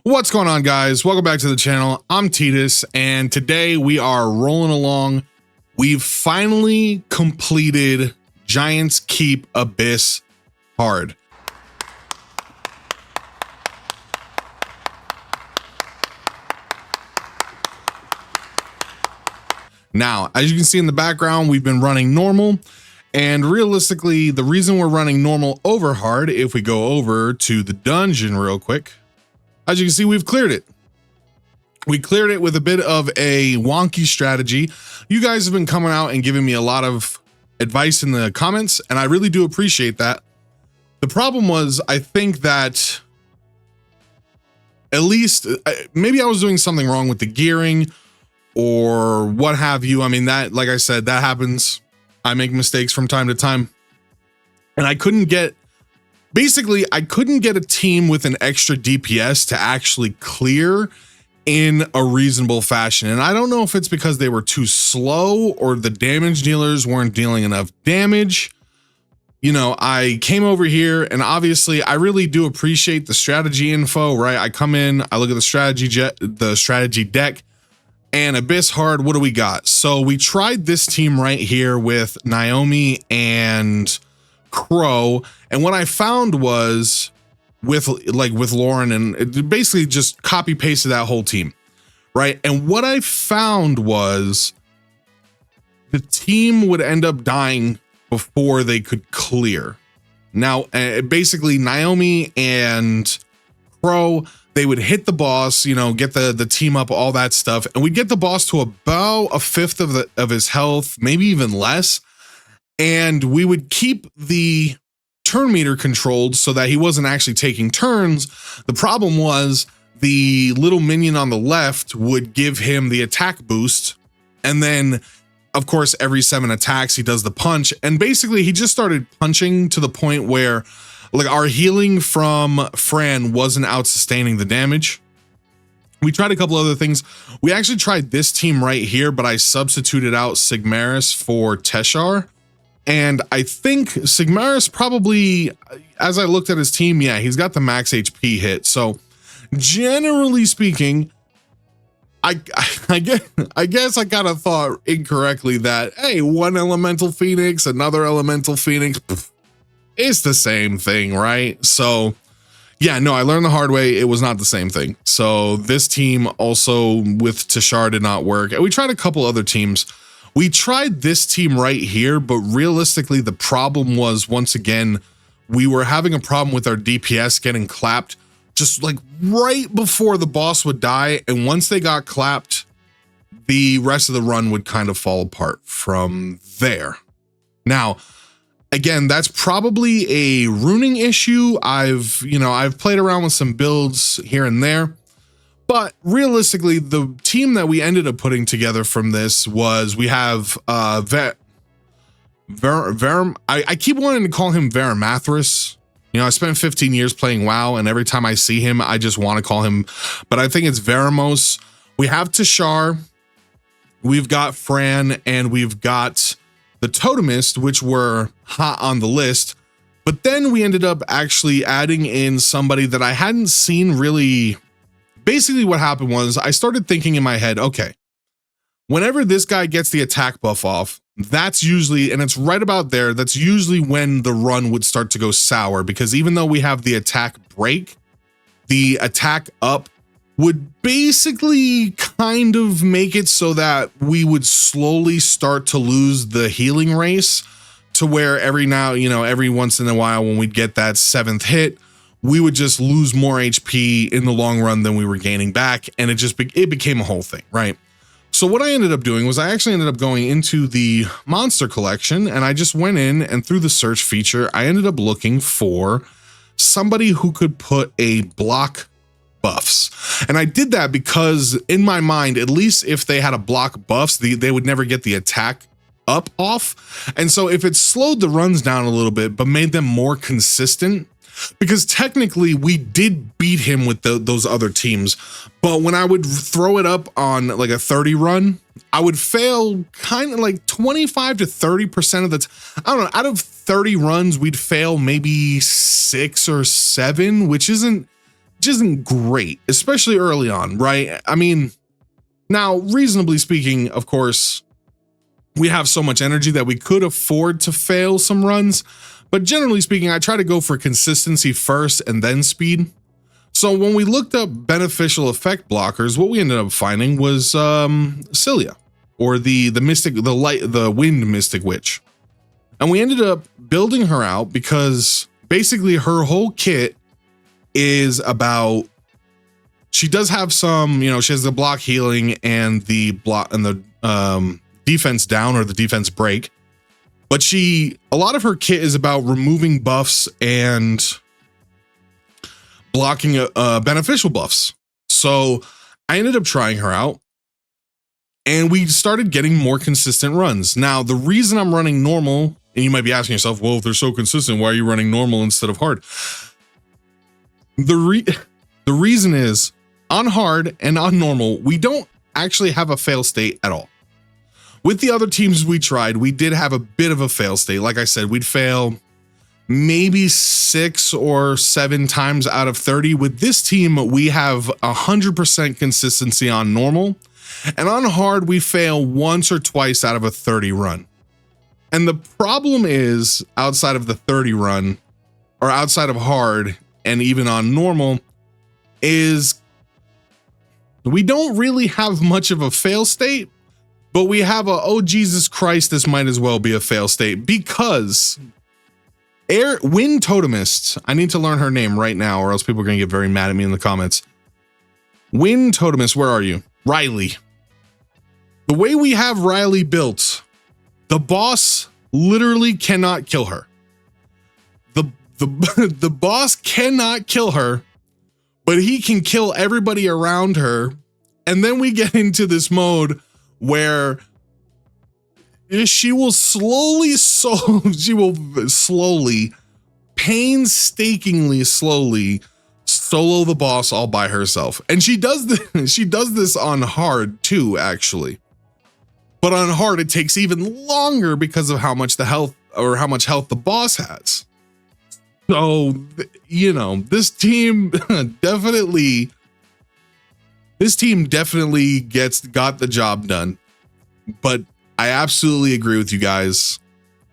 What's going on, guys? Welcome back to the channel. I'm Titus, and today we are rolling along. We've finally completed Giants Keep Abyss Hard. Now, as you can see in the background, we've been running normal, and realistically, the reason we're running normal over hard, if we go over to the dungeon real quick, as you can see, we've cleared it. We cleared it with a bit of a wonky strategy. You guys have been coming out and giving me a lot of advice in the comments, and I really do appreciate that. The problem was, I think that at least maybe I was doing something wrong with the gearing or what have you. I mean, that, like I said, that happens. I make mistakes from time to time, and I couldn't get, basically, I couldn't get a team with an extra DPS to actually clear in a reasonable fashion. And I don't know if it's because they were too slow or the damage dealers weren't dealing enough damage. You know, I came over here, and obviously I really do appreciate the strategy info, right? I come in, I look at the strategy deck, and Abyss Hard, what do we got? So we tried this team right here with Naomi and Crow, and what I found was with Lauren, and it basically just copy pasted that whole team, right? And what I found was the team would end up dying before they could clear. Now, basically Naomi and Crow, they would hit the boss, you know, get the team up, all that stuff, and we'd get the boss to about a fifth of his health, maybe even less, and we would keep the turn meter controlled so that he wasn't actually taking turns. The problem was the little minion on the left would give him the attack boost, and then of course every 7 attacks he does the punch, and basically he just started punching to the point where like our healing from Fran wasn't out sustaining the damage. We tried a couple other things. We actually tried this team right here, but I substituted out Sigmaris for Teshar. And I think Sigmaris probably, as I looked at his team, yeah, he's got the max HP hit. So generally speaking, I guess I kind of thought incorrectly that, hey, one elemental phoenix, another elemental phoenix, it's the same thing, right? So yeah, no, I learned the hard way. It was not the same thing. So this team also with Teshar did not work. And we tried a couple other teams. We tried this team right here, but realistically, the problem was, once again, we were having a problem with our DPS getting clapped just like right before the boss would die. And once they got clapped, the rest of the run would kind of fall apart from there. Now, again, that's probably a runing issue. I've played around with some builds here and there, but realistically, the team that we ended up putting together from this was, we have I keep wanting to call him Varamathras. You know, I spent 15 years playing WoW, and every time I see him, I just want to call him, but I think it's Varamos. We have Teshar, we've got Fran, and we've got the Totemist, which were hot on the list. But then we ended up actually adding in somebody that I hadn't seen really. Basically what happened was I started thinking in my head, okay, whenever this guy gets the attack buff off, that's usually, and it's right about there, that's usually when the run would start to go sour, because even though we have the attack break, the attack up would basically kind of make it so that we would slowly start to lose the healing race, to where every once in a while when we'd get that 7th hit, we would just lose more HP in the long run than we were gaining back, and it became a whole thing, right? So what I ended up doing was I actually ended up going into the monster collection, and I just went in, and through the search feature, I ended up looking for somebody who could put a block buffs. And I did that because in my mind, at least if they had a block buffs, they would never get the attack up off. And so if it slowed the runs down a little bit, but made them more consistent, because technically we did beat him with those other teams, but when I would throw it up on like a 30 run, I would fail kind of like 25 to 30% of the I don't know, out of 30 runs we'd fail maybe 6 or 7, which isn't which isn't great, especially early on, right? I mean, now, reasonably speaking, of course, we have so much energy that we could afford to fail some runs, but generally speaking, I try to go for consistency first and then speed. So when we looked up beneficial effect blockers, what we ended up finding was Cilia, or the wind mystic witch. And we ended up building her out because basically her whole kit is about, she does have some, she has the block healing and the defense down, or the defense break, but a lot of her kit is about removing buffs and blocking beneficial buffs. So I ended up trying her out and we started getting more consistent runs. Now, the reason I'm running normal, and you might be asking yourself, well, if they're so consistent, why are you running normal instead of hard? The reason is, on hard and on normal, we don't actually have a fail state at all. With the other teams we tried, we did have a bit of a fail state. Like I said, we'd fail maybe 6 or 7 times out of 30. With this team, we have 100% consistency on normal, and on hard, we fail once or twice out of a 30 run. And the problem is, outside of the 30 run, or outside of hard, and even on normal, is we don't really have much of a fail state, but we have a, oh Jesus Christ, this might as well be a fail state, because Wind Totemist, I need to learn her name right now or else people are going to get very mad at me in the comments. Wind Totemist, where are you? Riley. The way we have Riley built, the boss literally cannot kill her. The boss cannot kill her, but he can kill everybody around her. And then we get into this mode where she will painstakingly slowly solo the boss all by herself. And she does this on hard too, actually. But on hard, it takes even longer because of how much health the boss has. So, this team definitely got the job done. But I absolutely agree with you guys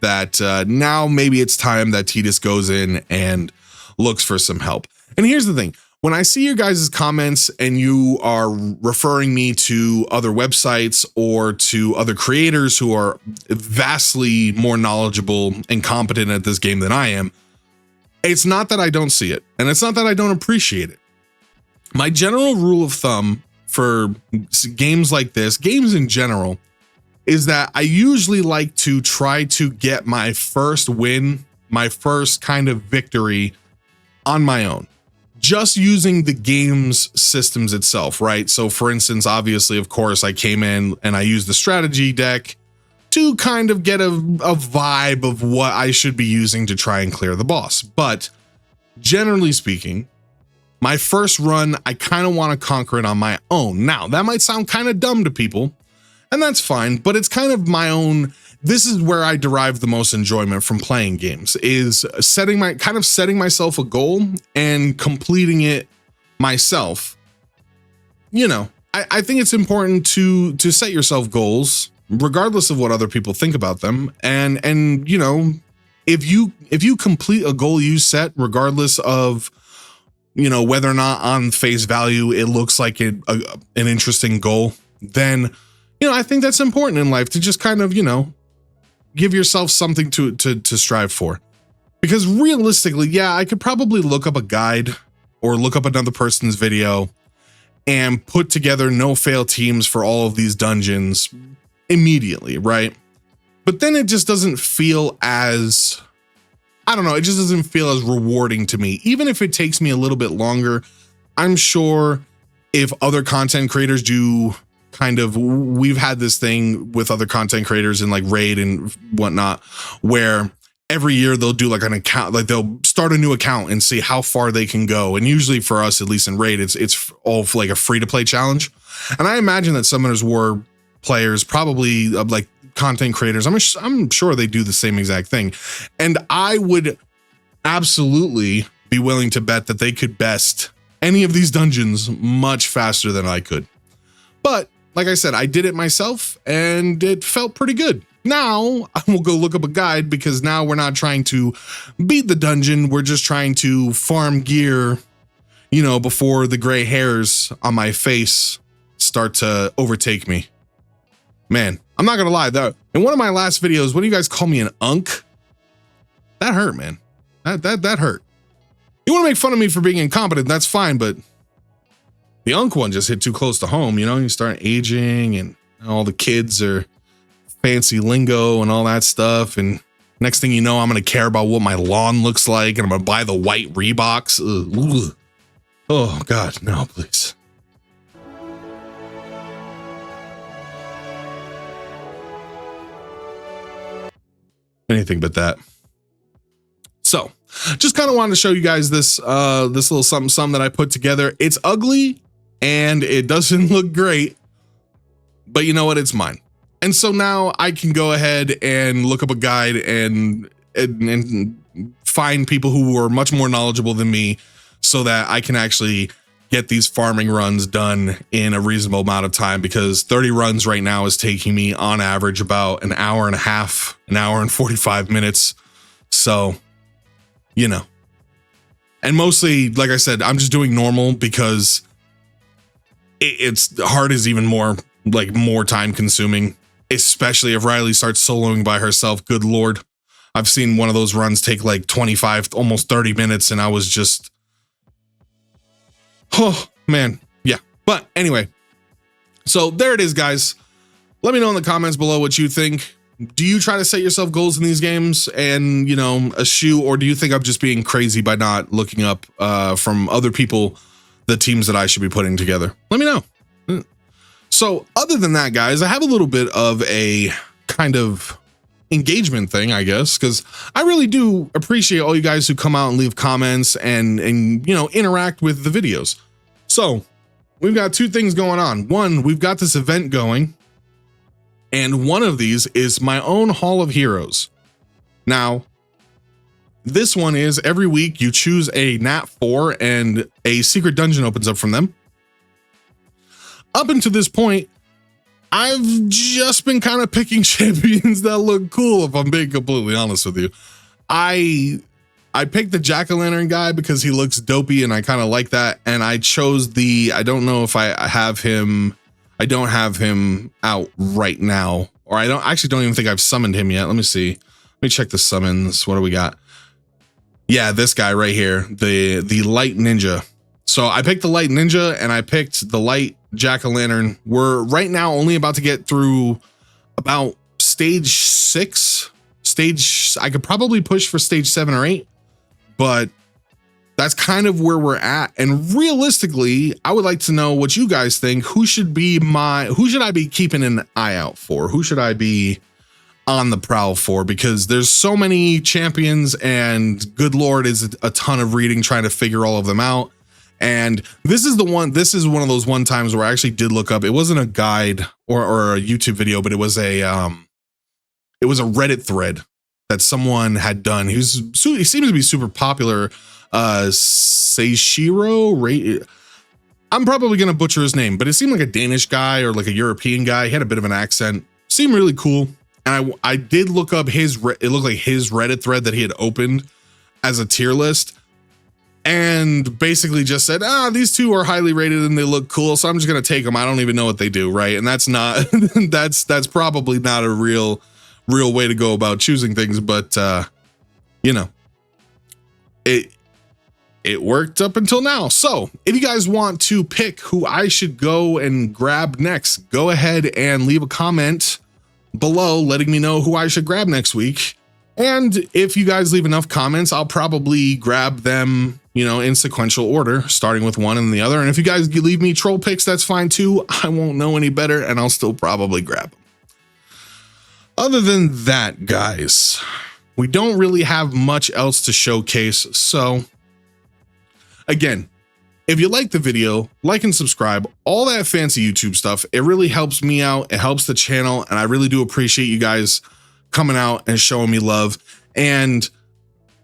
that now maybe it's time that Tidus goes in and looks for some help. And here's the thing. When I see your guys' comments and you are referring me to other websites or to other creators who are vastly more knowledgeable and competent at this game than I am, it's not that I don't see it, and it's not that I don't appreciate it. My general rule of thumb for games like this, games in general, is that I usually like to try to get my first win, my first kind of victory on my own, just using the game's systems itself, right? So for instance, obviously, of course, I came in and I used the strategy deck to kind of get a vibe of what I should be using to try and clear the boss. But generally speaking, my first run, I kind of want to conquer it on my own. Now, that might sound kind of dumb to people, and that's fine, but it's kind of my own. This is where I derive the most enjoyment from playing games, is setting myself a goal and completing it myself. I think it's important to set yourself goals regardless of what other people think about them. And if you complete a goal you set, regardless of, whether or not on face value it looks like an interesting goal, then, I think that's important in life, to just kind of, give yourself something to strive for. Because realistically, yeah, I could probably look up a guide or look up another person's video and put together no fail teams for all of these dungeons immediately, right? But then it just doesn't feel as, it just doesn't feel as rewarding to me. Even if it takes me a little bit longer, I'm sure if other content creators do we've had this thing with other content creators in like Raid and whatnot, where every year they'll do like an account, like they'll start a new account and see how far they can go. And usually for us, at least in Raid, it's all like a free to play challenge. And I imagine that Summoners War players, probably like content creators, I'm sure they do the same exact thing. And I would absolutely be willing to bet that they could best any of these dungeons much faster than I could. But like I said, I did it myself and it felt pretty good. Now I will go look up a guide, because now we're not trying to beat the dungeon. We're just trying to farm gear, you know, before the gray hairs on my face start to overtake me. Man, I'm not gonna lie, though. In one of my last videos, when you guys call me an unk, that hurt, man. That hurt. You want to make fun of me for being incompetent, that's fine, but the unk one just hit too close to home. You know, you start aging and all the kids are fancy lingo and all that stuff. And next thing you know, I'm going to care about what my lawn looks like, and I'm going to buy the white Reeboks. Ugh. Oh God, no, please. Anything but that. So just kind of wanted to show you guys this, this little something that I put together. It's ugly and it doesn't look great, but you know what? It's mine. And so now I can go ahead and look up a guide and find people who are much more knowledgeable than me, so that I can actually get these farming runs done in a reasonable amount of time, because 30 runs right now is taking me on average about an hour and a half, an hour and 45 minutes. So, you know, and mostly, like I said, I'm just doing normal because it's hard is even more time consuming, especially if Riley starts soloing by herself. Good Lord. I've seen one of those runs take like 25, almost 30 minutes. And I was just, oh man. Yeah. But anyway, so there it is, guys. Let me know in the comments below what you think. Do you try to set yourself goals in these games and, you know, eschew, or do you think I'm just being crazy by not looking up from other people the teams that I should be putting together? Let me know. So other than that, guys, I have a little bit of a kind of engagement thing, I guess, because I really do appreciate all you guys who come out and leave comments and you know, interact with the videos. So we've got two things going on. One, we've got this event going, and one of these is my own Hall of Heroes. Now, this one is every week you choose a Nat 4 and a secret dungeon opens up from them. Up until this point, I've just been kind of picking champions that look cool, if I'm being completely honest with you. I picked the jack-o'-lantern guy because he looks dopey and I kind of like that. And I chose I don't know if I have him. I don't have him out right now, or I don't even think I've summoned him yet. Let me see. Let me check the summons. What do we got? Yeah, this guy right here, the light ninja. So I picked the light ninja and I picked the light jack-o'-lantern. We're right now only about to get through about stage 6. I could probably push for stage 7 or 8, but that's kind of where we're at. And realistically, I would like to know what you guys think. Who should I be keeping an eye out for? Who should I be on the prowl for? Because there's so many champions, and good Lord, is a ton of reading trying to figure all of them out. And this is one of those times where I actually did look up. It wasn't a guide or a YouTube video, but it was a Reddit thread that someone had done. He seems to be super popular. Seishiro, I'm probably going to butcher his name, but it seemed like a Danish guy or like a European guy. He had a bit of an accent, seemed really cool. And I did look up it looked like his Reddit thread that he had opened as a tier list, and basically just said, these two are highly rated and they look cool, so I'm just going to take them. I don't even know what they do. Right. And that's not, that's probably not a real way to go about choosing things, but, you know, it worked up until now. So if you guys want to pick who I should go and grab next, go ahead and leave a comment below letting me know who I should grab next week. And if you guys leave enough comments, I'll probably grab them, you know, in sequential order, starting with one and the other. And if you guys leave me troll picks, that's fine too. I won't know any better and I'll still probably grab them. Other than that, guys, we don't really have much else to showcase. So again, if you like the video, like and subscribe, all that fancy YouTube stuff. It really helps me out. It helps the channel. And I really do appreciate you guys coming out and showing me love. And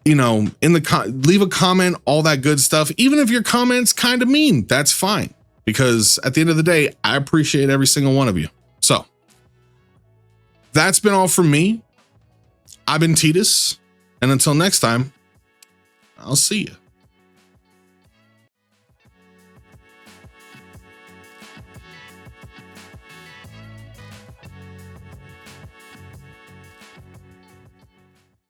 you know, leave a comment, all that good stuff. Even if your comment's kind of mean, that's fine, because at the end of the day, I appreciate every single one of you. So that's been all from me. I've been Titus, and until next time, I'll see you.